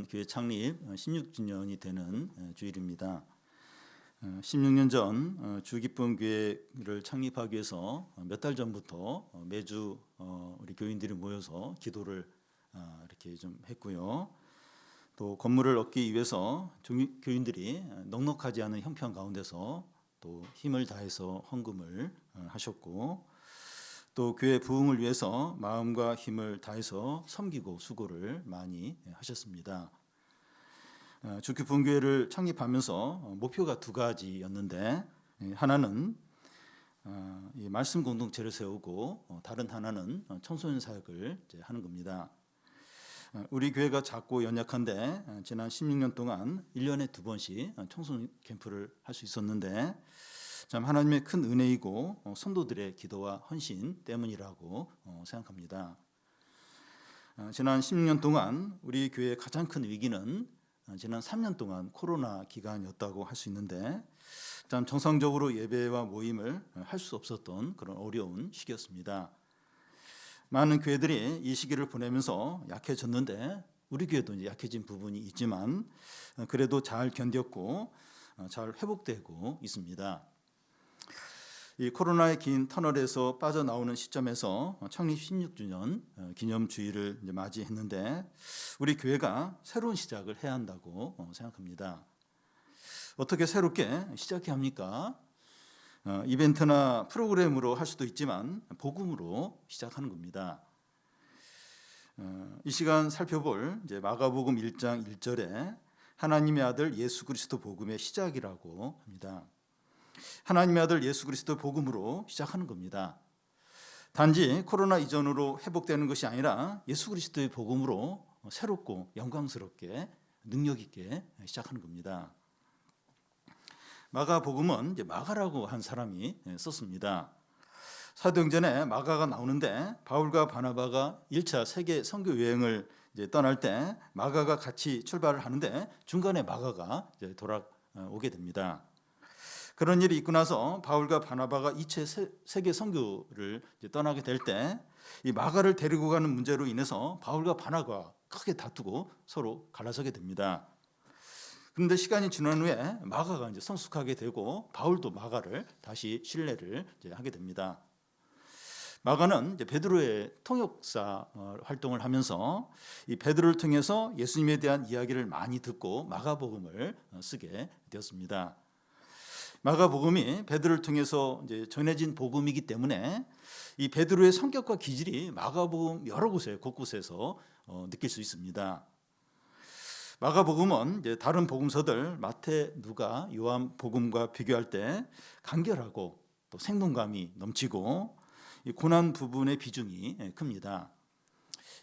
오늘은 교회 창립 16주년이 되는 주일입니다. 16년 전 주기쁨 교회를 창립하기 위해서 몇 달 전부터 매주 우리 교인들이 모여서 기도를 이렇게 좀 했고요. 또 건물을 얻기 위해서 교인들이 넉넉하지 않은 형편 가운데서 또 힘을 다해서 헌금을 하셨고, 또 교회 부흥을 위해서 마음과 힘을 다해서 섬기고 수고를 많이 하셨습니다. 주기쁨교회를 창립하면서 목표가 두 가지였는데, 하나는 이 말씀 공동체를 세우고 다른 하나는 청소년 사역을 하는 겁니다. 우리 교회가 작고 연약한데 지난 16년 동안 1년에 2번씩 청소년 캠프를 할 수 있었는데 참 하나님의 큰 은혜이고 성도들의 기도와 헌신 때문이라고 생각합니다. 지난 16년 동안 우리 교회의 가장 큰 위기는 지난 3년 동안 코로나 기간이었다고 할 수 있는데, 참 정상적으로 예배와 모임을 할 수 없었던 그런 어려운 시기였습니다. 많은 교회들이 이 시기를 보내면서 약해졌는데 우리 교회도 이제 약해진 부분이 있지만 그래도 잘 견뎠고 잘 회복되고 있습니다. 이 코로나의 긴 터널에서 빠져나오는 시점에서 창립 16주년 기념주일을 맞이했는데 우리 교회가 새로운 시작을 해야 한다고 생각합니다. 어떻게 새롭게 시작해야 합니까? 이벤트나 프로그램으로 할 수도 있지만 복음으로 시작하는 겁니다. 이 시간 살펴볼 마가복음 1장 1절에 하나님의 아들 예수 그리스도 복음의 시작이라고 합니다. 하나님의 아들 예수 그리스도 복음으로 시작하는 겁니다. 단지 코로나 이전으로 회복되는 것이 아니라 예수 그리스도의 복음으로 새롭고 영광스럽게 능력 있게 시작하는 겁니다. 마가복음은 마가라고 한 사람이 썼습니다. 사도행전에 마가가 나오는데 바울과 바나바가 1차 세계 선교 여행을 떠날 때 마가가 같이 출발을 하는데 중간에 마가가 돌아오게 됩니다. 그런 일이 있고 나서 바울과 바나바가 2차 세계 선교를 떠나게 될 때 이 마가를 데리고 가는 문제로 인해서 바울과 바나바가 크게 다투고 서로 갈라서게 됩니다. 그런데 시간이 지난 후에 마가가 이제 성숙하게 되고 바울도 마가를 다시 신뢰를 하게 됩니다. 마가는 이제 베드로의 통역사 활동을 하면서 이 베드로를 통해서 예수님에 대한 이야기를 많이 듣고 마가복음을 쓰게 되었습니다. 마가복음이 베드로를 통해서 이제 전해진 복음이기 때문에 이 베드로의 성격과 기질이 마가복음 여러 곳에 곳곳에서 느낄 수 있습니다. 마가복음은 이제 다른 복음서들 마태, 누가, 요한 복음과 비교할 때 간결하고 또 생동감이 넘치고 이 고난 부분의 비중이 큽니다.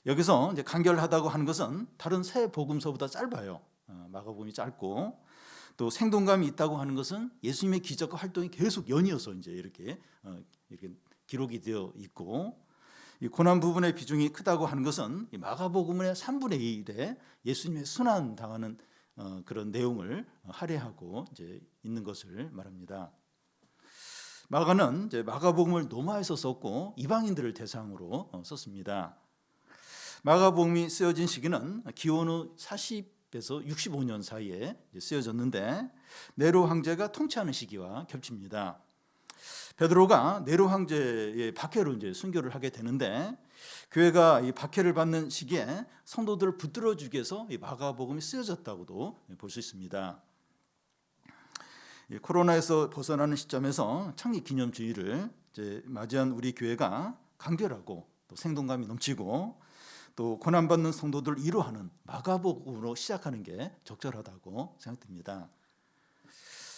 여기서 이제 간결하다고 하는 것은 다른 세 복음서보다 짧아요. 마가복음이 짧고, 또 생동감이 있다고 하는 것은 예수님의 기적과 활동이 계속 연이어서 이제 이렇게 기록이 되어 있고, 이 고난 부분의 비중이 크다고 하는 것은 이 마가복음의 3분의 1에 예수님의 순환 당하는 그런 내용을 할애하고 이제 있는 것을 말합니다. 마가는 이제 마가복음을 노마에서 썼고 이방인들을 대상으로 썼습니다. 마가복음이 쓰여진 시기는 기원 후 40에서 65년 사이에 쓰여졌는데 네로 황제가 통치하는 시기와 겹칩니다. 베드로가 네로 황제의 박해로 이제 순교를 하게 되는데 교회가 이 박해를 받는 시기에 성도들을 붙들어 주기 위해서 이 마가복음이 쓰여졌다고도 볼 수 있습니다. 코로나에서 벗어나는 시점에서 창립 기념주일을 이제 맞이한 우리 교회가 간결하고 또 생동감이 넘치고 또 고난받는 성도들을 위로하는 마가복음으로 시작하는 게 적절하다고 생각됩니다.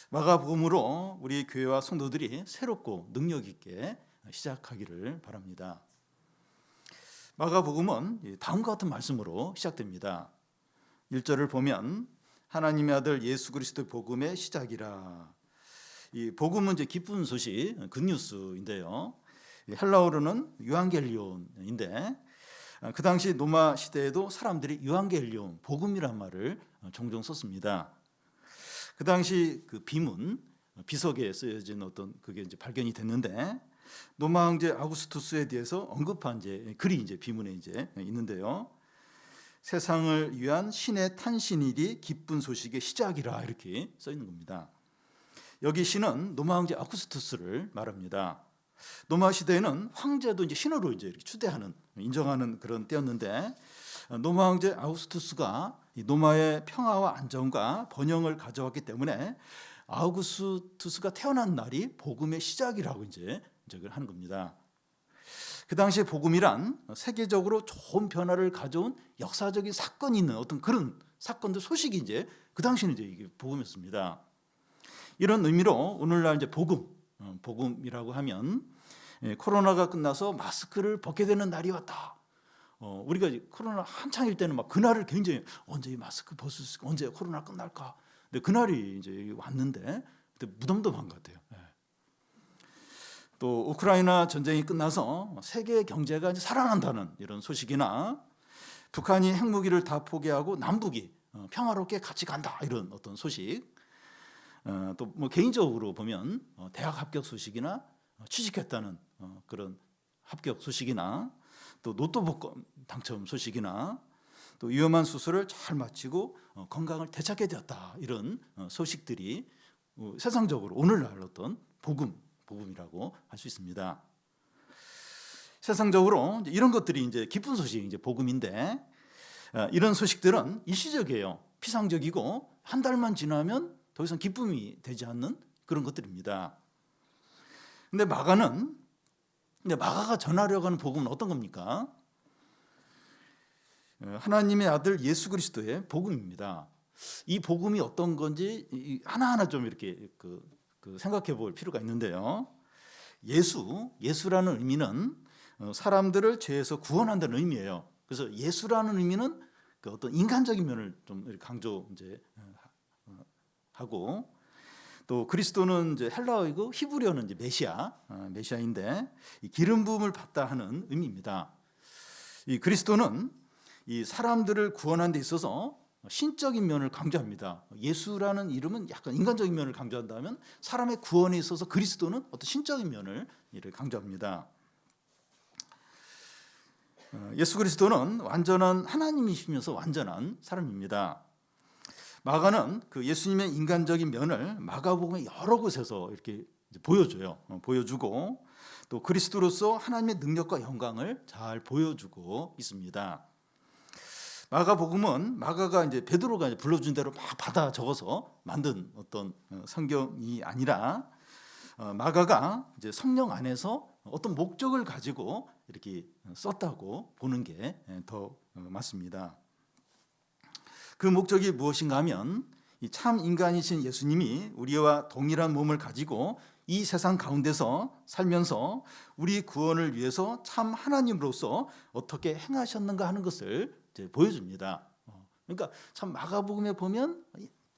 마가복음으로 우리 교회와 성도들이 새롭고 능력 있게 시작하기를 바랍니다. 마가복음은 다음과 같은 말씀으로 시작됩니다. 1절을 보면 하나님의 아들 예수 그리스도의 복음의 시작이라. 이 복음은 이제 기쁜 소식, 굿뉴스인데요. 헬라어로는 유앙겔리온인데 그 당시 로마 시대에도 사람들이 유앙겔리온, 복음이란 말을 종종 썼습니다. 그 당시 그 비문, 비석에 쓰여진 어떤 그게 이제 발견이 됐는데 로마 황제 아우구스투스에 대해서 언급한 이제 글이 이제 비문에 이제 있는데요. 세상을 위한 신의 탄신일이 기쁜 소식의 시작이라 이렇게 써 있는 겁니다. 여기 신은 노마 황제 아우구스투스를 말합니다. 노마 시대에는 황제도 이제 신으로 이제 이렇게 추대하는, 인정하는 그런 때였는데, 노마 황제 아우구스투스가 이 노마의 평화와 안정과 번영을 가져왔기 때문에 아우구스투스가 태어난 날이 복음의 시작이라고 이제 하는 겁니다. 그 당시에 복음이란 세계적으로 좋은 변화를 가져온 역사적인 사건이 있는 어떤 그런 사건들, 소식이 이제 그 당시에는 이제 이게 복음이었습니다. 이런 의미로 오늘날 이제 복음이라고 하면 코로나가 끝나서 마스크를 벗게 되는 날이 왔다. 우리가 코로나 한창일 때는 막 그날을 굉장히, 언제 이 마스크 벗을 수 있을까, 언제 코로나 끝날까. 근데 그날이 이제 왔는데 무덤덤한 것 같아요. 또 우크라이나 전쟁이 끝나서 세계 경제가 이제 살아난다는 이런 소식이나, 북한이 핵무기를 다 포기하고 남북이 평화롭게 같이 간다, 이런 어떤 소식. 또 뭐 개인적으로 보면 대학 합격 소식이나 취직했다는 그런 합격 소식이나, 또 로또 복권 당첨 소식이나, 또 위험한 수술을 잘 마치고 건강을 되찾게 되었다, 이런 소식들이 세상적으로 오늘날 어떤 복음이라고 할 수 있습니다. 세상적으로 이런 것들이 이제 기쁜 소식이 이제 복음인데, 이런 소식들은 일시적이에요. 피상적이고 한 달만 지나면 더 이상 기쁨이 되지 않는 그런 것들입니다. 근데 마가가 전하려고 하는 복음은 어떤 겁니까? 하나님의 아들 예수 그리스도의 복음입니다. 이 복음이 어떤 건지 하나하나 좀 이렇게 생각해 볼 필요가 있는데요. 예수라는 의미는 사람들을 죄에서 구원한다는 의미예요. 그래서 예수라는 의미는 그 어떤 인간적인 면을 좀 강조 이제 하고, 또 그리스도는 이제 헬라어이고 히브리어는 이제 메시아인데 이 기름 부음을 받다 하는 의미입니다. 이 그리스도는 이 사람들을 구원하는 데 있어서 신적인 면을 강조합니다. 예수라는 이름은 약간 인간적인 면을 강조한다면, 사람의 구원에 있어서 그리스도는 어떤 신적인 면을 강조합니다. 예수 그리스도는 완전한 하나님이시면서 완전한 사람입니다. 마가는 그 예수님의 인간적인 면을 마가복음의 여러 곳에서 이렇게 보여주고, 또 그리스도로서 하나님의 능력과 영광을 잘 보여주고 있습니다. 마가복음은 마가가 이제 베드로가 이제 불러준 대로 막 받아 적어서 만든 어떤 성경이 아니라, 마가가 이제 성령 안에서 어떤 목적을 가지고 이렇게 썼다고 보는 게 더 맞습니다. 그 목적이 무엇인가 하면, 이 참 인간이신 예수님이 우리와 동일한 몸을 가지고 이 세상 가운데서 살면서 우리 구원을 위해서 참 하나님으로서 어떻게 행하셨는가 하는 것을 이제 보여줍니다. 그러니까 참 마가복음에 보면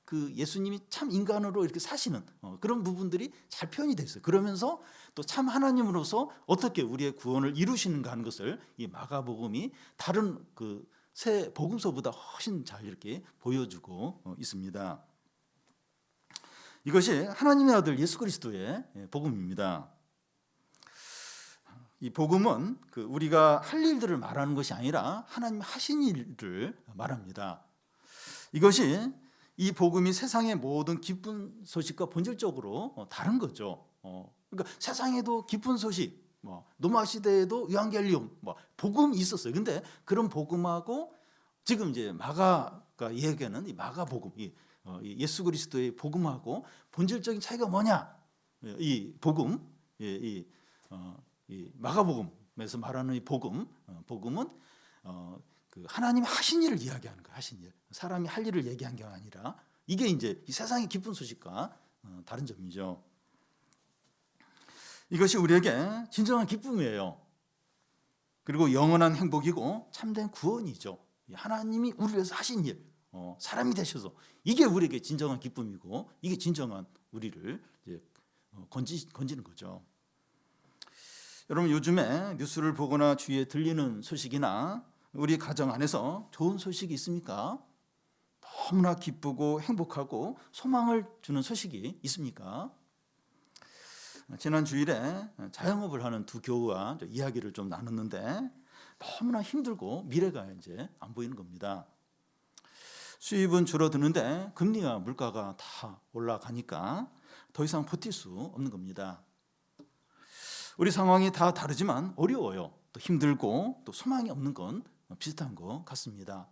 그 예수님이 참 인간으로 이렇게 사시는 그런 부분들이 잘 표현이 돼 있어요. 그러면서 또 참 하나님으로서 어떻게 우리의 구원을 이루시는가 하는 것을 이 마가복음이 다른 그 새 복음서보다 훨씬 잘 이렇게 보여주고 있습니다. 이것이 하나님의 아들 예수 그리스도의 복음입니다. 이 복음은 우리가 할 일들을 말하는 것이 아니라 하나님 하신 일을 말합니다. 이것이 이 복음이 세상의 모든 기쁜 소식과 본질적으로 다른 거죠. 그러니까 세상에도 기쁜 소식, 노마 시대에도 유앙겔리온, 복음이 있었어요. 근데 그런 복음하고 지금 이제 마가가 얘기하는 이 마가 복음, 예수 그리스도의 복음하고 본질적인 차이가 뭐냐? 이 복음, 이 마가복음에서 말하는 이 복음은 그 하나님이 하신 일을 이야기하는 거예요. 하신 일, 사람이 할 일을 얘기한 게 아니라, 이게 이제 이 세상의 기쁜 소식과 다른 점이죠. 이것이 우리에게 진정한 기쁨이에요. 그리고 영원한 행복이고 참된 구원이죠. 하나님이 우리를 위해서 하신 일, 사람이 되셔서, 이게 우리에게 진정한 기쁨이고, 이게 진정한 우리를 이제 건지는 거죠. 여러분, 요즘에 뉴스를 보거나 주위에 들리는 소식이나 우리 가정 안에서 좋은 소식이 있습니까? 너무나 기쁘고 행복하고 소망을 주는 소식이 있습니까? 지난 주일에 자영업을 하는 두 교우와 이야기를 좀 나눴는데, 너무나 힘들고 미래가 이제 안 보이는 겁니다. 수입은 줄어드는데 금리와 물가가 다 올라가니까 더 이상 버틸 수 없는 겁니다. 우리 상황이 다 다르지만 어려워요. 또 힘들고 또 소망이 없는 건 비슷한 것 같습니다.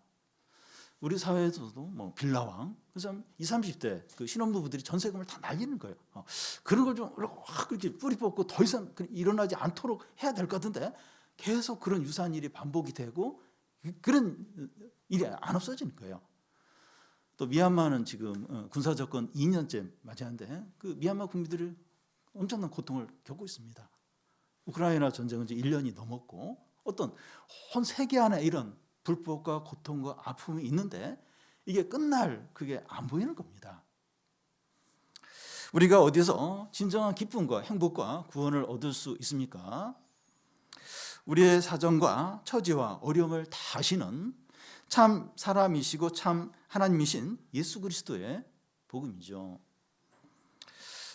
우리 사회에서도 뭐 빌라왕, 그래서 20, 30대 그 신혼부부들이 전세금을 다 날리는 거예요. 그런 걸 좀 그렇게 뿌리 뽑고 더 이상 일어나지 않도록 해야 될 것 같은데 계속 그런 유사한 일이 반복이 되고 그런 일이 안 없어지는 거예요. 또 미얀마는 지금 군사 접권 2년째 맞이하는데 그 미얀마 국민들이 엄청난 고통을 겪고 있습니다. 우크라이나 전쟁은 이제 1년이 넘었고 어떤 온 세계 안에 이런 불법과 고통과 아픔이 있는데 이게 끝날 그게 안 보이는 겁니다. 우리가 어디서 진정한 기쁨과 행복과 구원을 얻을 수 있습니까? 우리의 사정과 처지와 어려움을 다 아시는 참 사람이시고 참 하나님이신 예수 그리스도의 복음이죠.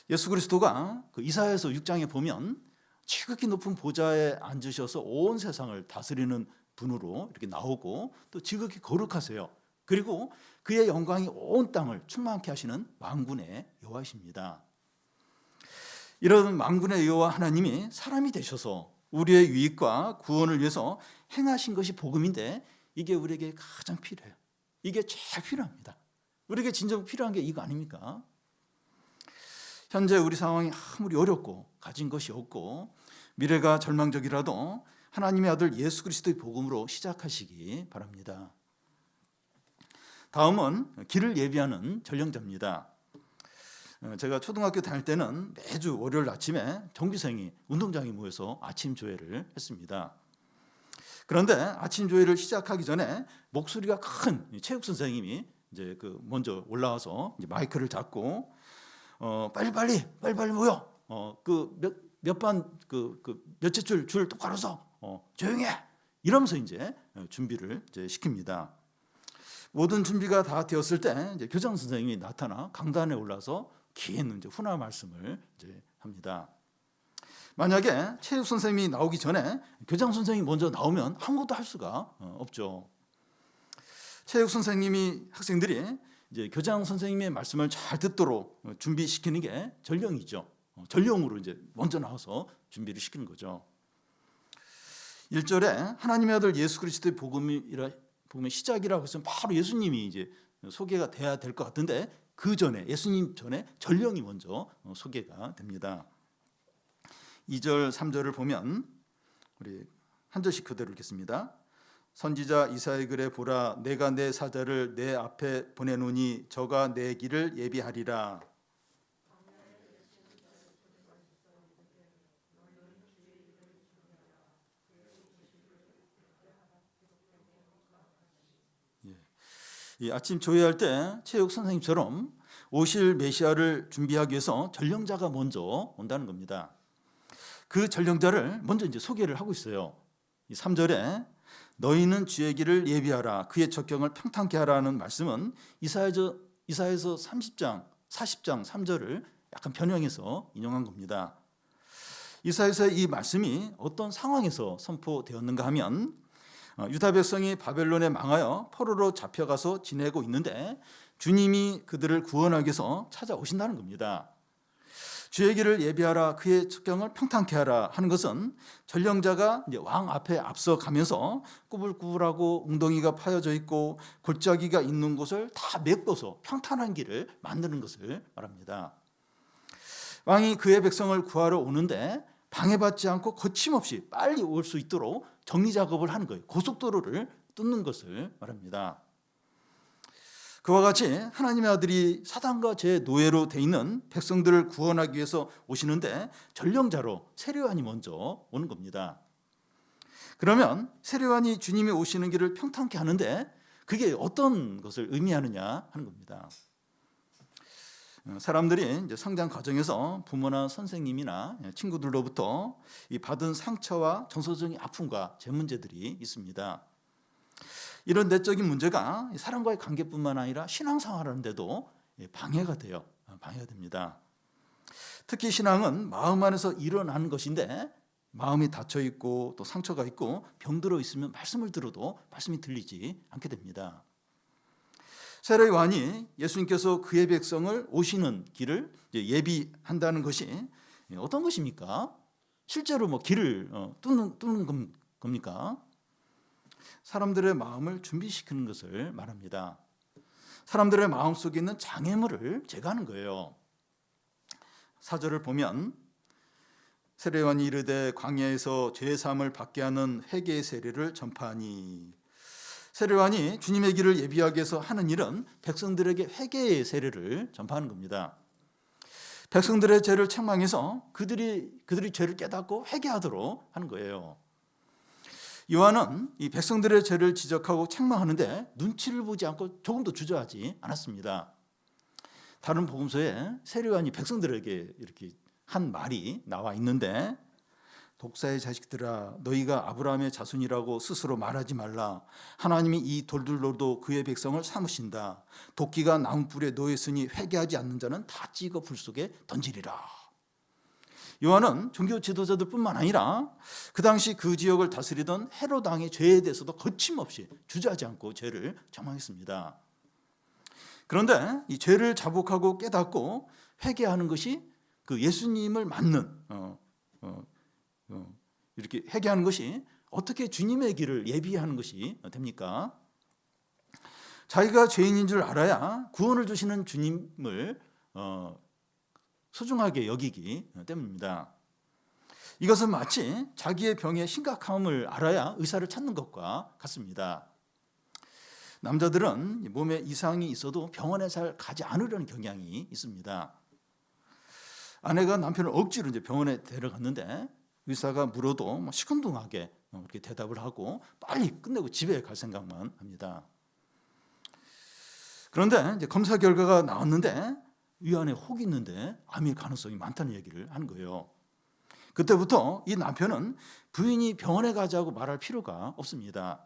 예수 그리스도가 그 이사야서 6장에 보면 지극히 높은 보좌에 앉으셔서 온 세상을 다스리는 분으로 이렇게 나오고 또 지극히 거룩하세요. 그리고 그의 영광이 온 땅을 충만케 하시는 만군의 여호와이십니다. 이런 만군의 여호와 하나님이 사람이 되셔서 우리의 유익과 구원을 위해서 행하신 것이 복음인데 이게 우리에게 가장 필요해요. 이게 제일 필요합니다. 우리에게 진정 필요한 게 이거 아닙니까? 현재 우리 상황이 아무리 어렵고 가진 것이 없고 미래가 절망적이라도 하나님의 아들 예수 그리스도의 복음으로 시작하시기 바랍니다. 다음은 길을 예비하는 전령자입니다. 제가 초등학교 다닐 때는 매주 월요일 아침에 정규생이 운동장에 모여서 아침 조회를 했습니다. 그런데 아침 조회를 시작하기 전에 목소리가 큰 체육 선생님이 이제 그 먼저 올라와서 이제 마이크를 잡고 빨리 모여. 몇 반 몇째 줄 똑바로 서 조용해. 이러면서 이제 준비를 이제 시킵니다. 모든 준비가 다 되었을 때 이제 교장 선생님이 나타나 강단에 올라서 긴 이제 훈화 말씀을 이제 합니다. 만약에 체육 선생님이 나오기 전에 교장 선생님이 먼저 나오면 아무것도 할 수가 없죠. 체육 선생님이 학생들이 이제 교장 선생님의 말씀을 잘 듣도록 준비시키는 게 전령이죠. 전령으로 이제 먼저 나와서 준비를 시키는 거죠. 1절에 하나님의 아들 예수 그리스도의 복음의 시작이라고 해서 바로 예수님이 이제 소개가 돼야 될 것 같은데 그 전에 예수님 전에 전령이 먼저 소개가 됩니다. 2절, 3절을 보면 우리 한 절씩 그대로 읽겠습니다. 선지자 이사야의 글에 보라 내가 내 사자를 내 앞에 보내노니 저가 내 길을 예비하리라. 이 아침 조회할 때 체육 선생님처럼 오실 메시아를 준비하기 위해서 전령자가 먼저 온다는 겁니다. 그 전령자를 먼저 이제 소개를 하고 있어요. 3절에 너희는 주의 길을 예비하라 그의 젖경을 평탄케 하라는 말씀은 이사야서 30장 40장 3절을 약간 변형해서 인용한 겁니다. 이사야서의 이 말씀이 어떤 상황에서 선포되었는가 하면 유다 백성이 바벨론에 망하여 포로로 잡혀가서 지내고 있는데 주님이 그들을 구원하기 위해서 찾아오신다는 겁니다. 주의 길을 예비하라 그의 젖경을 평탄케 하라 하는 것은 전령자가 이제 왕 앞에 앞서가면서 꾸불꾸불하고 웅덩이가 파여져 있고 골짜기가 있는 곳을 다 메꿔서 평탄한 길을 만드는 것을 말합니다. 왕이 그의 백성을 구하러 오는데 방해받지 않고 거침없이 빨리 올 수 있도록 정리 작업을 하는 거예요. 고속도로를 뚫는 것을 말합니다. 그와 같이 하나님의 아들이 사단과 제 노예로 돼 있는 백성들을 구원하기 위해서 오시는데 전령자로 세례요한이 먼저 오는 겁니다. 그러면 세례요한이 주님이 오시는 길을 평탄케 하는데 그게 어떤 것을 의미하느냐 하는 겁니다. 사람들이 이제 성장 과정에서 부모나 선생님이나 친구들로부터 이 받은 상처와 정서적인 아픔과 제 문제들이 있습니다. 이런 내적인 문제가 사람과의 관계뿐만 아니라 신앙생활하는데도 방해가 됩니다. 특히 신앙은 마음 안에서 일어나는 것인데 마음이 닫혀 있고 또 상처가 있고 병들어 있으면 말씀을 들어도 말씀이 들리지 않게 됩니다. 세례 요한이 예수님께서 그의 백성을 오시는 길을 예비한다는 것이 어떤 것입니까? 실제로 뭐 길을 뚫는 겁니까? 사람들의 마음을 준비시키는 것을 말합니다. 사람들의 마음속에 있는 장애물을 제거하는 거예요. 4절을 보면 세례 요한이 이르되 광야에서 죄 사함을 받게 하는 회개의 세례를 전파하니, 세례 요한이 주님의 길을 예비하기 위해서 하는 일은 백성들에게 회개의 세례를 전파하는 겁니다. 백성들의 죄를 책망해서 그들이 죄를 깨닫고 회개하도록 하는 거예요. 요한은 이 백성들의 죄를 지적하고 책망하는데 눈치를 보지 않고 조금도 주저하지 않았습니다. 다른 복음서에 세례 요한이 백성들에게 이렇게 한 말이 나와 있는데, 독사의 자식들아 너희가 아브라함의 자손이라고 스스로 말하지 말라. 하나님이 이 돌들로도 그의 백성을 삼으신다. 도끼가 나무뿔에 놓였으니 회개하지 않는 자는 다 찍어 불 속에 던지리라. 요한은 종교 지도자들뿐만 아니라 그 당시 그 지역을 다스리던 헤롯 왕의 죄에 대해서도 거침없이 주저하지 않고 죄를 정황했습니다. 그런데 이 죄를 자복하고 깨닫고 회개하는 것이 그 예수님을 맞는 이렇게 회개하는 것이 어떻게 주님의 길을 예비하는 것이 됩니까? 자기가 죄인인 줄 알아야 구원을 주시는 주님을 소중하게 여기기 때문입니다. 이것은 마치 자기의 병의 심각함을 알아야 의사를 찾는 것과 같습니다. 남자들은 몸에 이상이 있어도 병원에 잘 가지 않으려는 경향이 있습니다. 아내가 남편을 억지로 이제 병원에 데려갔는데 의사가 물어도 시큰둥하게 이렇게 대답을 하고 빨리 끝내고 집에 갈 생각만 합니다. 그런데 이제 검사 결과가 나왔는데 위 안에 혹이 있는데 암일 가능성이 많다는 얘기를 하는 거예요. 그때부터 이 남편은 부인이 병원에 가자고 말할 필요가 없습니다.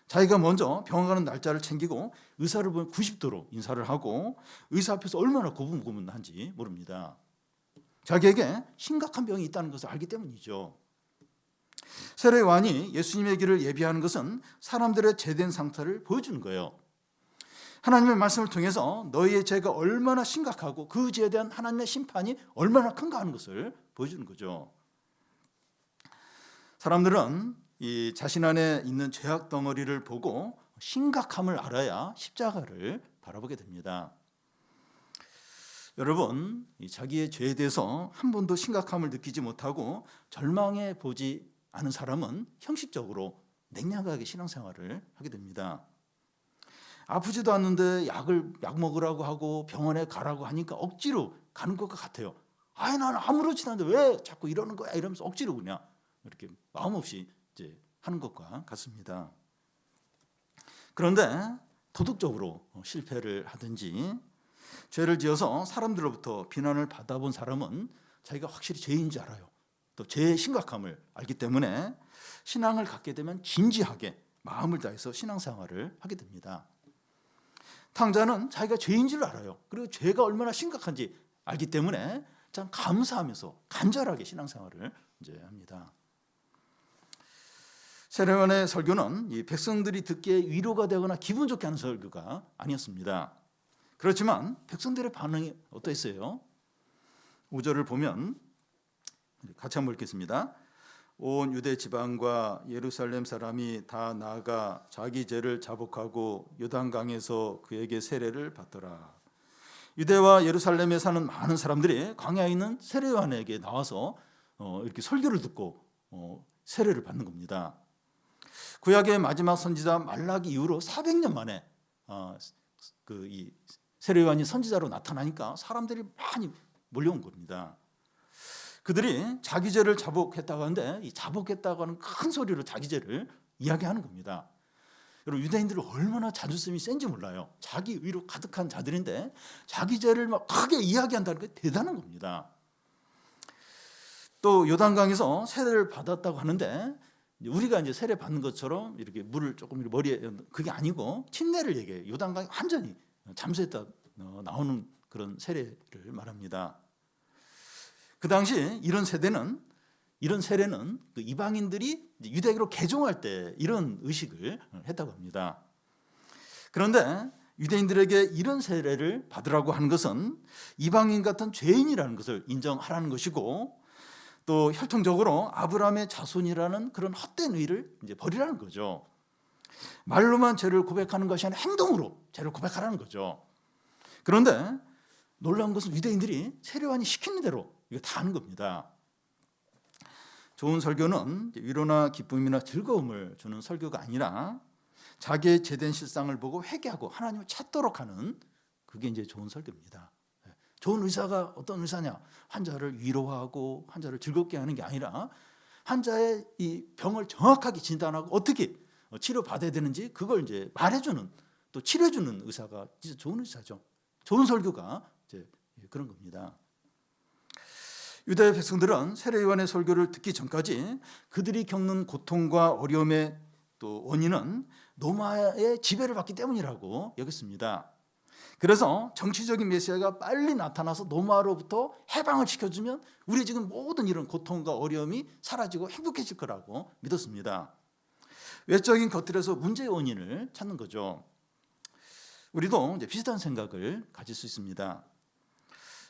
자기가 먼저 병원 가는 날짜를 챙기고 의사를 보면 90도로 인사를 하고 의사 앞에서 얼마나 고분고분한지 모릅니다. 자기에게 심각한 병이 있다는 것을 알기 때문이죠. 세례 요한이 예수님의 길을 예비하는 것은 사람들의 죄된 상태를 보여주는 거예요. 하나님의 말씀을 통해서 너희의 죄가 얼마나 심각하고 그 죄에 대한 하나님의 심판이 얼마나 큰가 하는 것을 보여주는 거죠. 사람들은 이 자신 안에 있는 죄악 덩어리를 보고 심각함을 알아야 십자가를 바라보게 됩니다. 여러분, 자기의 죄에 대해서 한 번도 심각함을 느끼지 못하고 절망해 보지 않은 사람은 형식적으로 냉랭하게 신앙생활을 하게 됩니다. 아프지도 않는데 약 먹으라고 하고 병원에 가라고 하니까 억지로 가는 것과 같아요. 나는 아무렇지도 않은데 왜 자꾸 이러는 거야? 이러면서 억지로 그냥 이렇게 마음 없이 이제 하는 것과 같습니다. 그런데 도덕적으로 실패를 하든지 죄를 지어서 사람들로부터 비난을 받아본 사람은 자기가 확실히 죄인지 알아요. 또 죄의 심각함을 알기 때문에 신앙을 갖게 되면 진지하게 마음을 다해서 신앙생활을 하게 됩니다. 탕자는 자기가 죄인 줄 알아요. 그리고 죄가 얼마나 심각한지 알기 때문에 참 감사하면서 간절하게 신앙생활을 이제 합니다. 세례 요한의 설교는 이 백성들이 듣기에 위로가 되거나 기분 좋게 하는 설교가 아니었습니다. 그렇지만 백성들의 반응이 어떠했어요? 5절을 보면 같이 한번 읽겠습니다. 온 유대 지방과 예루살렘 사람이 다 나아가 자기 죄를 자복하고 요단강에서 그에게 세례를 받더라. 유대와 예루살렘에 사는 많은 사람들이 광야에 있는 세례 요한에게 나와서 이렇게 설교를 듣고 세례를 받는 겁니다. 구약의 마지막 선지자 말라기 이후로 400년 만에 이 세례 요한이 선지자로 나타나니까 사람들이 많이 몰려온 겁니다. 그들이 자기 죄를 자복했다고 하는데 이 자복했다고 하는 큰 소리로 자기 죄를 이야기하는 겁니다. 여러분, 유대인들은 얼마나 자존심이 센지 몰라요. 자기 의로 가득한 자들인데 자기 죄를 막 크게 이야기한다는 게 대단한 겁니다. 또 요단강에서 세례를 받았다고 하는데 우리가 이제 세례 받는 것처럼 이렇게 물을 조금 머리에, 그게 아니고 침례를 얘기해요. 요단강이 완전히 잠수했다 나오는 그런 세례를 말합니다. 그 당시 이런 세대는 이런 세례는 그 이방인들이 유대교로 개종할 때 이런 의식을 했다고 합니다. 그런데 유대인들에게 이런 세례를 받으라고 하는 것은 이방인 같은 죄인이라는 것을 인정하라는 것이고, 또 혈통적으로 아브라함의 자손이라는 그런 헛된 의를 이제 버리라는 거죠. 말로만 죄를 고백하는 것이 아니라 행동으로 죄를 고백하라는 거죠. 그런데 놀라운 것은 유대인들이 세례요한이 시키는 대로 이거 다 하는 겁니다. 좋은 설교는 위로나 기쁨이나 즐거움을 주는 설교가 아니라 자기의 죄된 실상을 보고 회개하고 하나님을 찾도록 하는, 그게 이제 좋은 설교입니다. 좋은 의사가 어떤 의사냐? 환자를 위로하고 환자를 즐겁게 하는 게 아니라 환자의 이 병을 정확하게 진단하고 어떻게 치료받아야 되는지 그걸 이제 말해주는, 또 치료해주는 의사가 진짜 좋은 의사죠. 좋은 설교가 이제 그런 겁니다. 유대 백성들은 세례 요한의 설교를 듣기 전까지 그들이 겪는 고통과 어려움의 또 원인은 로마의 지배를 받기 때문이라고 여겼습니다. 그래서 정치적인 메시아가 빨리 나타나서 로마로부터 해방을 시켜주면 우리 지금 모든 이런 고통과 어려움이 사라지고 행복해질 거라고 믿었습니다. 외적인 것들에서 문제의 원인을 찾는 거죠. 우리도 이제 비슷한 생각을 가질 수 있습니다.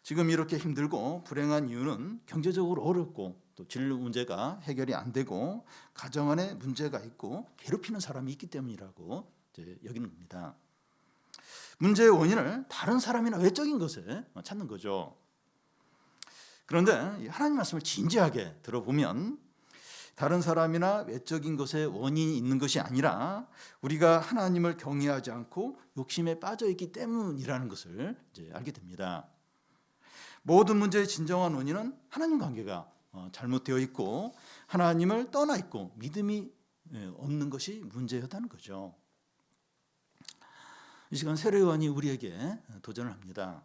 지금 이렇게 힘들고 불행한 이유는 경제적으로 어렵고 또 진로 문제가 해결이 안 되고 가정 안에 문제가 있고 괴롭히는 사람이 있기 때문이라고 이제 여기는 겁니다. 문제의 원인을 다른 사람이나 외적인 것에 찾는 거죠. 그런데 하나님 말씀을 진지하게 들어보면 다른 사람이나 외적인 것에 원인이 있는 것이 아니라 우리가 하나님을 경외하지 않고 욕심에 빠져 있기 때문이라는 것을 이제 알게 됩니다. 모든 문제의 진정한 원인은 하나님 관계가 잘못되어 있고 하나님을 떠나 있고 믿음이 없는 것이 문제였다는 거죠. 이 시간 세례 요한이 우리에게 도전을 합니다.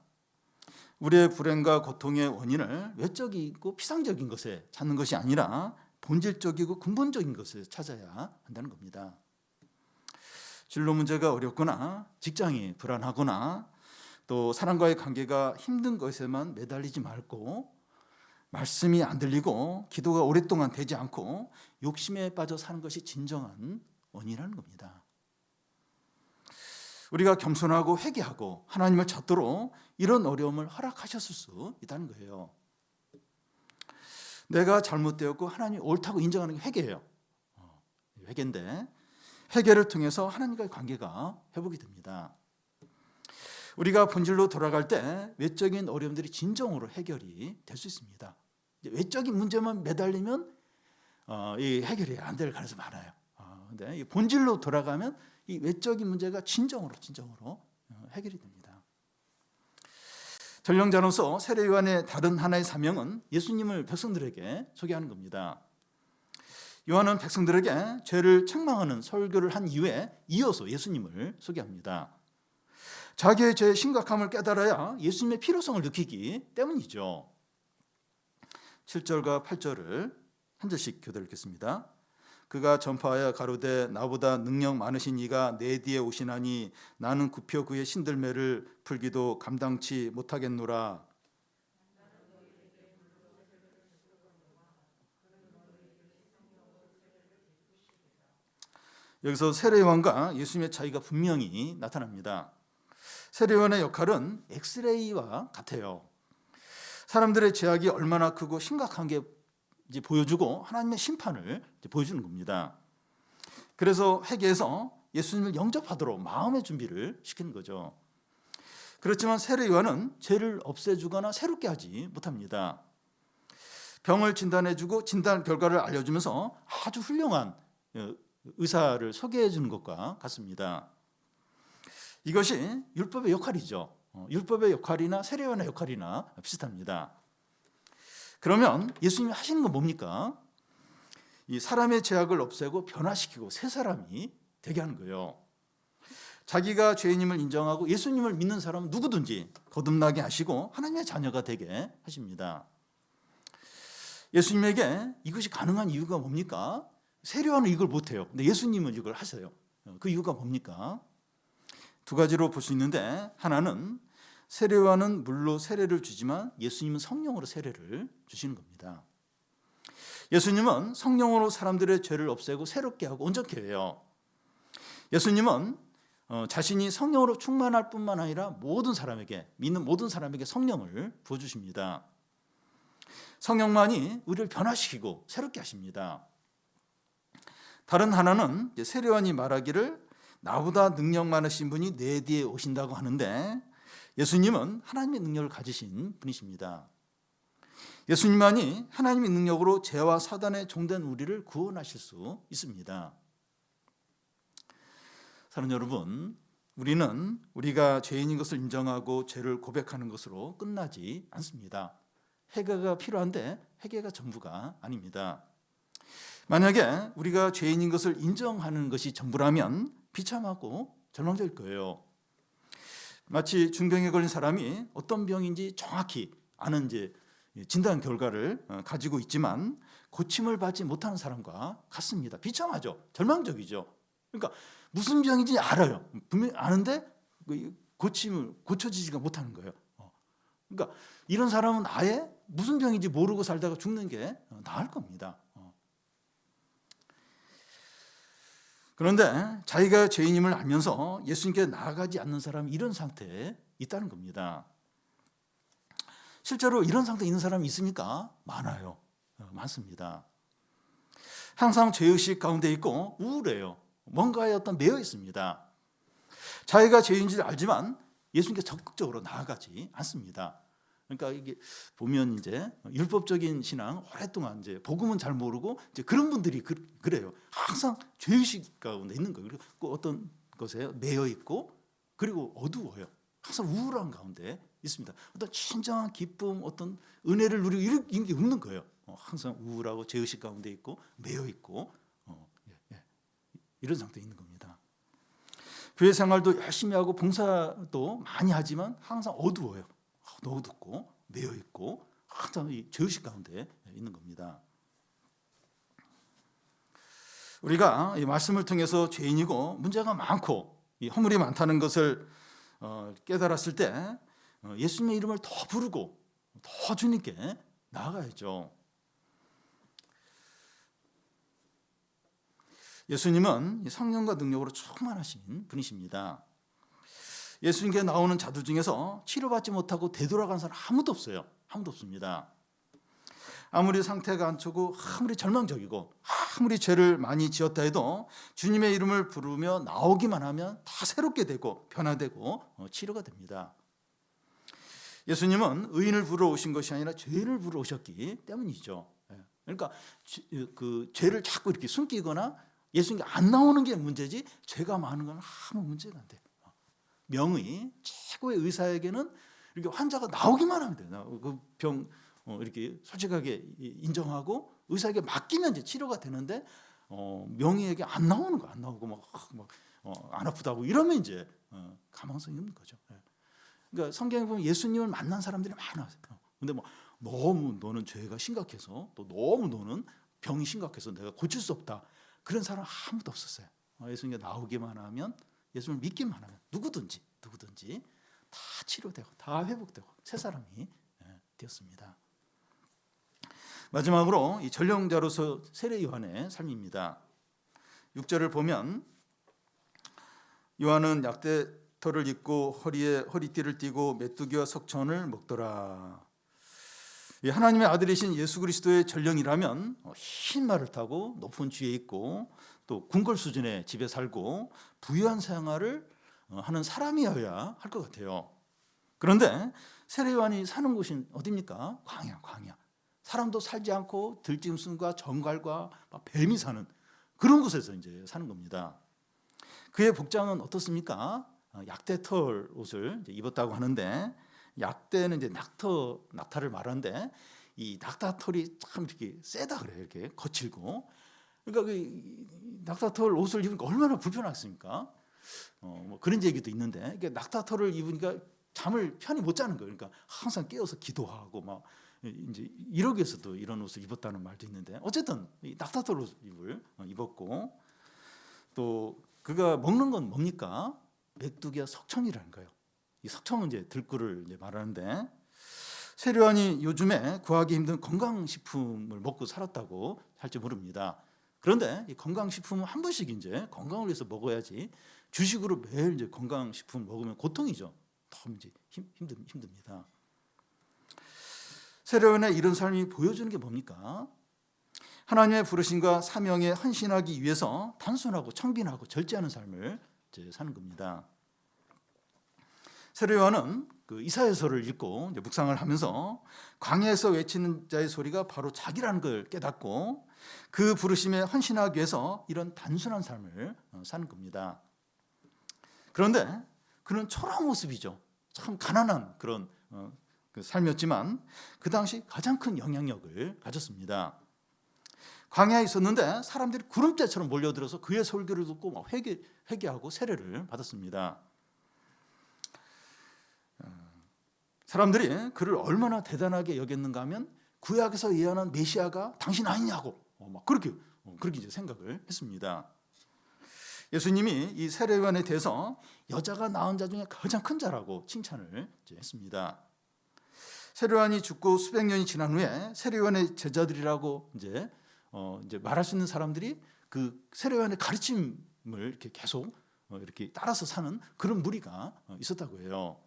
우리의 불행과 고통의 원인을 외적이고 피상적인 것에 찾는 것이 아니라 본질적이고 근본적인 것을 찾아야 한다는 겁니다. 진로 문제가 어렵거나 직장이 불안하거나 또 사람과의 관계가 힘든 것에만 매달리지 말고 말씀이 안 들리고 기도가 오랫동안 되지 않고 욕심에 빠져 사는 것이 진정한 원인이라는 겁니다. 우리가 겸손하고 회개하고 하나님을 찾도록 이런 어려움을 허락하셨을 수 있다는 거예요. 내가 잘못되었고 하나님이 옳다고 인정하는 게 회개예요. 회개인데 회개를 통해서 하나님과의 관계가 회복이 됩니다. 우리가 본질로 돌아갈 때 외적인 어려움들이 진정으로 해결이 될 수 있습니다. 외적인 문제만 매달리면 이 해결이 안 될 가능성이 많아요. 근데 본질로 돌아가면 이 외적인 문제가 진정으로 해결이 됩니다. 전령자로서 세례 요한의 다른 하나의 사명은 예수님을 백성들에게 소개하는 겁니다. 요한은 백성들에게 죄를 책망하는 설교를 한 이후에 이어서 예수님을 소개합니다. 자기의 죄의 심각함을 깨달아야 예수님의 필요성을 느끼기 때문이죠. 7절과 8절을 한 절씩 교대로 읽겠습니다. 그가 전파하여 가로되 나보다 능력 많으신 이가 내 뒤에 오시나니 나는 굽혀 그의 신들매를 풀기도 감당치 못하겠노라. 여기서 세례요한과 예수님의 차이가 분명히 나타납니다. 세례요한의 역할은 엑스레이와 같아요. 사람들의 죄악이 얼마나 크고 심각한 게 이제 보여주고 하나님의 심판을 이제 보여주는 겁니다. 그래서 회개해서 예수님을 영접하도록 마음의 준비를 시키는 거죠. 그렇지만 세례 요한은 죄를 없애주거나 새롭게 하지 못합니다. 병을 진단해주고 진단 결과를 알려주면서 아주 훌륭한 의사를 소개해 주는 것과 같습니다. 이것이 율법의 역할이죠. 율법의 역할이나 세례 요한의 역할이나 비슷합니다. 그러면 예수님이 하시는 건 뭡니까? 이 사람의 죄악을 없애고 변화시키고 새 사람이 되게 하는 거예요. 자기가 죄인임을 인정하고 예수님을 믿는 사람은 누구든지 거듭나게 하시고 하나님의 자녀가 되게 하십니다. 예수님에게 이것이 가능한 이유가 뭡니까? 세례 요한은 이걸 못해요. 근데 예수님은 이걸 하세요. 그 이유가 뭡니까? 두 가지로 볼 수 있는데, 하나는 세례 요한은 물로 세례를 주지만 예수님은 성령으로 세례를 주시는 겁니다. 예수님은 성령으로 사람들의 죄를 없애고 새롭게 하고 온전케 해요. 예수님은 자신이 성령으로 충만할 뿐만 아니라 모든 사람에게, 믿는 모든 사람에게 성령을 부어주십니다. 성령만이 우리를 변화시키고 새롭게 하십니다. 다른 하나는 세례요한이 말하기를 나보다 능력 많으신 분이 내 뒤에 오신다고 하는데, 예수님은 하나님의 능력을 가지신 분이십니다. 예수님만이 하나님의 능력으로 죄와 사단의 종된 우리를 구원하실 수 있습니다. 사랑하는 여러분, 우리는 우리가 죄인인 것을 인정하고 죄를 고백하는 것으로 끝나지 않습니다. 회개가 필요한데 회개가 전부가 아닙니다. 만약에 우리가 죄인인 것을 인정하는 것이 전부라면 비참하고 절망적일 거예요. 마치 중병에 걸린 사람이 어떤 병인지 정확히 아는 진단 결과를 가지고 있지만 고침을 받지 못하는 사람과 같습니다. 비참하죠. 절망적이죠. 그러니까 무슨 병인지 알아요. 분명히 아는데 고쳐지지가 못하는 거예요. 그러니까 이런 사람은 아예 무슨 병인지 모르고 살다가 죽는 게 나을 겁니다. 그런데 자기가 죄인임을 알면서 예수님께 나아가지 않는 사람이 이런 상태에 있다는 겁니다. 실제로 이런 상태에 있는 사람이 있습니까? 많아요. 많습니다. 항상 죄의식 가운데 있고 우울해요. 뭔가에 매여 있습니다. 자기가 죄인지를 알지만 예수님께 적극적으로 나아가지 않습니다. 그러니까 이게 보면 율법적인 신앙 오랫동안 복음은 잘 모르고 그런 분들이 그래요. 항상 죄의식 가운데 있는 거예요. 그리고 어떤 것에 매여 있고 그리고 어두워요. 항상 우울한 가운데 있습니다. 어떤 진정한 기쁨, 어떤 은혜를 누리고 이런 게 없는 거예요. 항상 우울하고 죄의식 가운데 있고 매여 있고 이런 상태에 있는 겁니다. 교회 생활도 열심히 하고 봉사도 많이 하지만 항상 어두워요. 어둡고 매여 있고 항상 이 죄의식 가운데 있는 겁니다. 우리가 이 말씀을 통해서 죄인이고 문제가 많고 이 허물이 많다는 것을 깨달았을 때 예수님의 이름을 더 부르고 더 주님께 나아가야죠. 예수님은 성령과 능력으로 충만하신 분이십니다. 예수님께 나오는 자들 중에서 치료받지 못하고 되돌아간 사람 아무도 없어요. 아무도 없습니다. 아무리 상태가 안 좋고 아무리 절망적이고 아무리 죄를 많이 지었다 해도 주님의 이름을 부르며 나오기만 하면 다 새롭게 되고 변화되고 치료가 됩니다. 예수님은 의인을 부르러 오신 것이 아니라 죄인을 부르러 오셨기 때문이죠. 그러니까 그 죄를 자꾸 이렇게 숨기거나 예수님께 안 나오는 게 문제지 죄가 많은 건 아무 문제가 안 돼요. 명의 최고의 의사에게는 이렇게 환자가 나오기만 하면 돼요. 그 병 이렇게 솔직하게 인정하고 의사에게 맡기면 이제 치료가 되는데 명의에게 안 나오는 거, 안 나오고 막 안 아프다고 이러면 이제 가망성이 없는 거죠. 그러니까 성경에 보면 예수님을 만난 사람들이 많아요. 근데 너무 너는 죄가 심각해서 또 너무 너는 병이 심각해서 내가 고칠 수 없다. 그런 사람 아무도 없었어요. 예수님께 나오기만 하면 예수님을 믿기만 하면 누구든지 다 치료되고 다 회복되고 새 사람이 되었습니다. 마지막으로 이 전령자로서 세례 요한의 삶입니다. 6절을 보면 요한은 약대털을 입고 허리에 허리띠를 띠고 메뚜기와 석천을 먹더라. 하나님의 아들이신 예수 그리스도의 전령이라면 흰 말을 타고 높은 지에 있고 또 궁궐 수준의 집에 살고 부유한 생활을 하는 사람이어야 할 것 같아요. 그런데 세례 요한이 사는 곳이 어디입니까? 광야. 사람도 살지 않고 들짐승과 정갈과 뱀이 사는 그런 곳에서 이제 사는 겁니다. 그의 복장은 어떻습니까? 약대털 옷을 입었다고 하는데 약대는 이제 낙타를 말하는데 이 낙타털이 참 이렇게 세다 그래요. 이렇게 거칠고. 그러니까 그 낙타털 옷을 입으니까 얼마나 불편하겠습니까? 그런 얘기도 있는데 낙타털을 입으니까 잠을 편히 못 자는 거예요. 그러니까 항상 깨어서 기도하고 막 이제 이러기 위해서도 이런 옷을 입었다는 말도 있는데 어쨌든 이 낙타털 옷을 입었고 또 그가 먹는 건 뭡니까? 메뚜기와 석청이라는 거예요. 이 석청은 이제 들꿀을 이제 말하는데 세례요한이 요즘에 구하기 힘든 건강식품을 먹고 살았다고 할지 모릅니다. 그런데 이 건강식품은 한 번씩 이제 건강을 위해서 먹어야지 주식으로 매일 이제 건강식품 먹으면 고통이죠. 너무 이제 힘듭니다. 세례요한의 이런 삶이 보여주는 게 뭡니까? 하나님의 부르심과 사명에 헌신하기 위해서 단순하고 청빈하고 절제하는 삶을 이제 사는 겁니다. 세례요한은 그 이사야서를 읽고 이제 묵상을 하면서 광야에서 외치는 자의 소리가 바로 자기라는 걸 깨닫고 그 부르심에 헌신하기 위해서 이런 단순한 삶을 사는 겁니다. 그런데 그는 초라한 모습이죠. 참 가난한 그런 그 삶이었지만 그 당시 가장 큰 영향력을 가졌습니다. 광야에 있었는데 사람들이 구름대처럼 몰려들어서 그의 설교를 듣고 막 회개하고 세례를 받았습니다. 사람들이 그를 얼마나 대단하게 여겼는가 하면 구약에서 예언한 메시아가 당신 아니냐고 막 그렇게 이제 생각을 했습니다. 예수님이 이 세례요한에 대해서 여자가 낳은 자 중에 가장 큰 자라고 칭찬을 했습니다. 세례요한이 죽고 수백 년이 지난 후에 세례요한의 제자들이라고 이제 말할 수 있는 사람들이 그 세례요한의 가르침을 이렇게 계속 이렇게 따라서 사는 그런 무리가 있었다고 해요.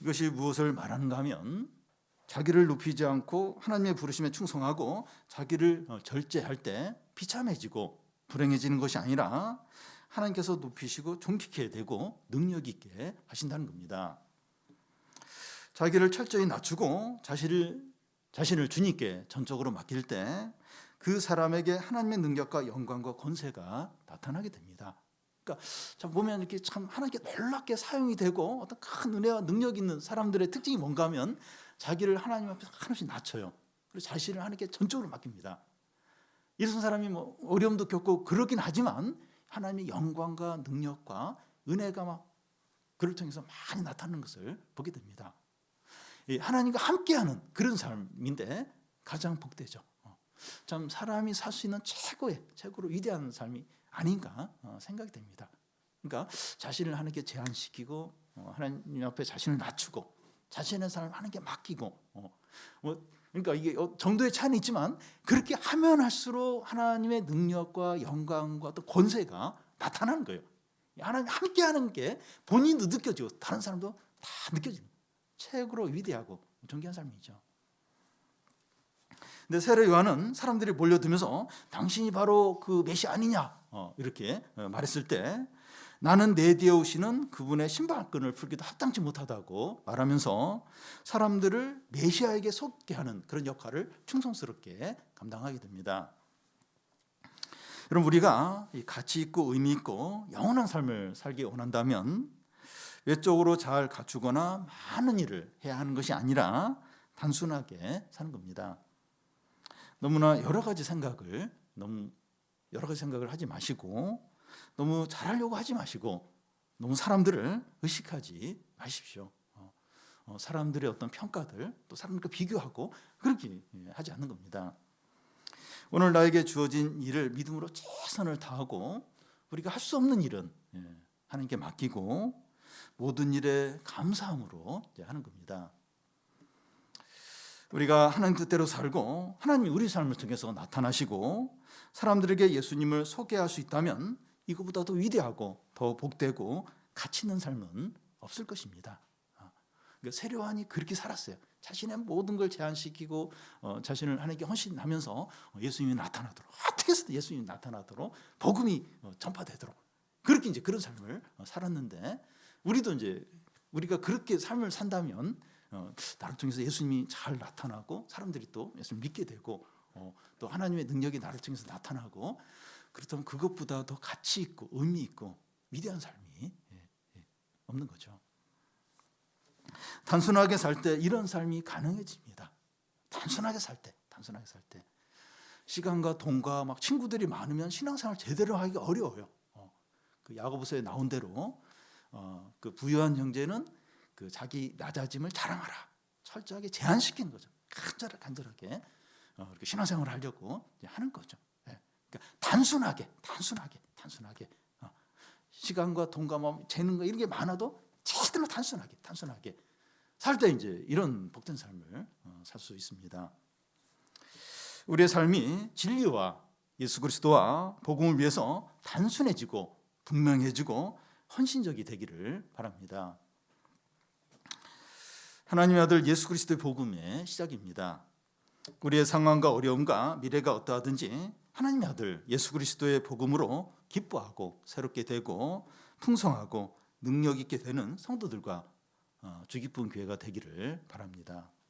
이것이 무엇을 말하는가 하면 자기를 높이지 않고 하나님의 부르심에 충성하고 자기를 절제할 때 비참해지고 불행해지는 것이 아니라 하나님께서 높이시고 존귀케 되고 능력 있게 하신다는 겁니다. 자기를 철저히 낮추고 자신을 주님께 전적으로 맡길 때 그 사람에게 하나님의 능력과 영광과 권세가 나타나게 됩니다. 그러니까 참 보면 이렇게 참 하나님께 놀랍게 사용이 되고 어떤 큰 은혜와 능력 있는 사람들의 특징이 뭔가 하면 자기를 하나님 앞에서 하나씩 낮춰요. 그리고 자신을 하나님께 전적으로 맡깁니다. 이런 사람이 뭐 어려움도 겪고 그러긴 하지만 하나님의 영광과 능력과 은혜가 막 그를 통해서 많이 나타나는 것을 보게 됩니다. 하나님과 함께하는 그런 삶인데 가장 복되죠. 참 사람이 살 수 있는 최고로 위대한 삶이 아닌가 생각이 됩니다. 그러니까 자신을 하나님께 제한시키고 하나님 앞에 자신을 낮추고 자신의 삶을 하나님께 맡기고 그러니까 이게 정도의 차이는 있지만 그렇게 하면 할수록 하나님의 능력과 영광과 또 권세가 나타나는 거예요. 하나님 함께하는 게 본인도 느껴지고 다른 사람도 다 느껴지는 최고로 위대하고 존귀한 삶이죠. 근데 세례 요한은 사람들이 몰려들면서 당신이 바로 그 메시아 아니냐 이렇게 말했을 때 나는 내 뒤에 오시는 그분의 신발끈을 풀기도 합당치 못하다고 말하면서 사람들을 메시아에게 속게 하는 그런 역할을 충성스럽게 감당하게 됩니다. 여러분 우리가 가치 있고 의미 있고 영원한 삶을 살기 원한다면 외적으로 잘 갖추거나 많은 일을 해야 하는 것이 아니라 단순하게 사는 겁니다. 너무나 여러 가지 생각을 하지 마시고 너무 잘하려고 하지 마시고 너무 사람들을 의식하지 마십시오. 사람들의 어떤 평가들 또 사람들과 비교하고 그렇게 하지 않는 겁니다. 오늘 나에게 주어진 일을 믿음으로 최선을 다하고 우리가 할 수 없는 일은 하나님께 맡기고 모든 일에 감사함으로 하는 겁니다. 우리가 하나님 뜻대로 살고 하나님이 우리 삶을 통해서 나타나시고 사람들에게 예수님을 소개할 수 있다면 이거보다 더 위대하고 더 복되고 가치 있는 삶은 없을 것입니다. 그러니까 세례 요한이 그렇게 살았어요. 자신의 모든 걸 제한시키고 자신을 하나님께 헌신하면서 예수님이 나타나도록 어떻게 해서든 예수님이 나타나도록 복음이 전파되도록 그렇게 이제 그런 삶을 살았는데 우리도 이제 우리가 그렇게 삶을 산다면 나를 통해서 예수님이 잘 나타나고 사람들이 또 예수님 믿게 되고 또 하나님의 능력이 나를 통해서 나타나고 그렇다면 그것보다 더 가치 있고 의미 있고 위대한 삶이 없는 거죠. 단순하게 살 때 이런 삶이 가능해집니다. 단순하게 살 때 시간과 돈과 막 친구들이 많으면 신앙생활 제대로 하기가 어려워요. 그 야고보서에 나온 대로 그 부유한 형제는 그 자기 낮아짐을 자랑하라. 철저하게 제한시키는 거죠. 간절하게 이렇게 신앙생활을 하려고 하는 거죠. 그러니까 단순하게 시간과 돈과 뭐 재능과 이런 게 많아도 최대로 단순하게 살 때 이제 이런 복된 삶을 살 수 있습니다. 우리의 삶이 진리와 예수 그리스도와 복음을 위해서 단순해지고 분명해지고 헌신적이 되기를 바랍니다. 하나님의 아들 예수 그리스도의 복음의 시작입니다. 우리의 상황과 어려움과 미래가 어떠하든지 하나님의 아들 예수 그리스도의 복음으로 기뻐하고 새롭게 되고 풍성하고 능력 있게 되는 성도들과 주기쁜 교회가 되기를 바랍니다.